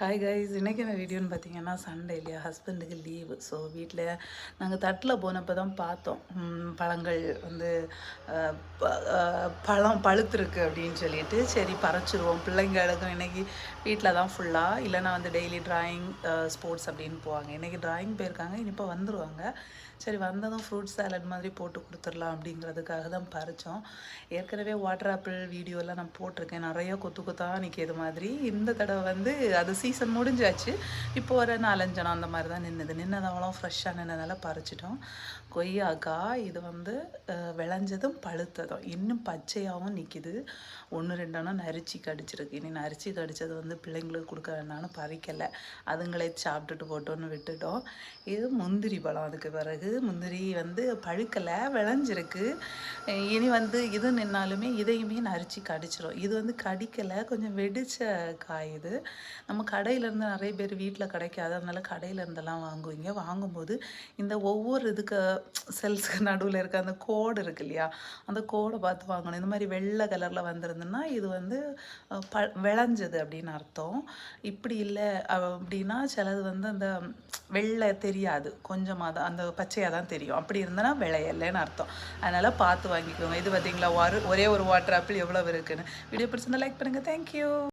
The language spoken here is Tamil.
ஹாய் கைஸ், இன்றைக்கி என்ன வீடியோன்னு பார்த்தீங்கன்னா சண்டே இல்லையா, ஹஸ்பண்டுக்கு லீவு. ஸோ வீட்டில் நாங்கள் தட்டில் போனப்போ தான் பார்த்தோம். பழங்கள் வந்து பழம் பழுத்துருக்கு அப்படின்னு சொல்லிட்டு, சரி பறிச்சிருவோம், பிள்ளைங்களுக்கும் இன்றைக்கி வீட்டில் தான் ஃபுல்லாக. இல்லைனா வந்து டெய்லி ட்ராயிங் ஸ்போர்ட்ஸ் அப்படின்னு போவாங்க. இன்றைக்கி ட்ராயிங் போயிருக்காங்க, இனிப்போ வந்துடுவாங்க. சரி வந்ததும் ஃப்ரூட் சாலட் மாதிரி போட்டு கொடுத்துடலாம் அப்படிங்கிறதுக்காக தான் பறித்தோம். ஏற்கனவே வாட்டர் ஆப்பிள் வீடியோலாம் நான் போட்டிருக்கேன், நிறைய கொத்து கொத்தாக நிற்கிது மாதிரி. இந்த தடவை வந்து அது சீசன் முடிஞ்சாச்சு. இப்போ ஒரு 4-5 அந்த மாதிரி தான் நின்னதவளம் ஃப்ரெஷ்ஷாக நின்னதால பறிச்சிட்டோம். கொய்யாக்காய் இது வந்து விளைஞ்சதும் பழுத்ததும் இன்னும் பச்சையாகவும் நிற்கிது. 1-2 நரிச்சி கடிச்சிருக்கு. இனி நரிச்சி கடித்தது வந்து பிள்ளைங்களுக்கு கொடுக்க வேணான்னு பறிக்கலை, அதுங்களே சாப்பிட்டுட்டு போட்டோன்னு விட்டுட்டோம். இது முந்திரி பழம். அதுக்கு பிறகு முந்திரி வந்து பழுக்கலை, விளைஞ்சிருக்கு. இனி வந்து இது நின்னாலுமே இதையுமே நரிச்சி கடிச்சிடும். இது வந்து கடிக்கலை, கொஞ்சம் வெடித்த காய். இது நம்ம கடையிலேருந்து நிறைய பேர் வீட்டில் கிடைக்காது, அதனால கடையிலேருந்தெல்லாம் வாங்குவீங்க. வாங்கும்போது இந்த ஒவ்வொரு இதுக்கு செல்ஸுக்கு நடுவில் இருக்க அந்த கோடு இருக்கு இல்லையா, அந்த கோடை பார்த்து வாங்கணும். இந்த மாதிரி வெள்ளை கலரில் வந்திருந்துன்னா இது வந்து விளைஞ்சது அப்படின்னு அர்த்தம். இப்படி இல்லை அப்படின்னா சிலது வந்து அந்த வெள்ளை தெரியாது, கொஞ்சமாக தான் அந்த பச்சையாக தான் தெரியும். அப்படி இருந்தனா விளையலைன்னு அர்த்தம். அதனால் பார்த்து வாங்கிக்கோங்க. இது பார்த்தீங்களா, ஒரே ஒரு வாட்டர் ஆப்பிள் எவ்வளோ இருக்குன்னு. வீடியோ பிடிச்சிருந்தா லைக் பண்ணுங்கள். தேங்க்யூ.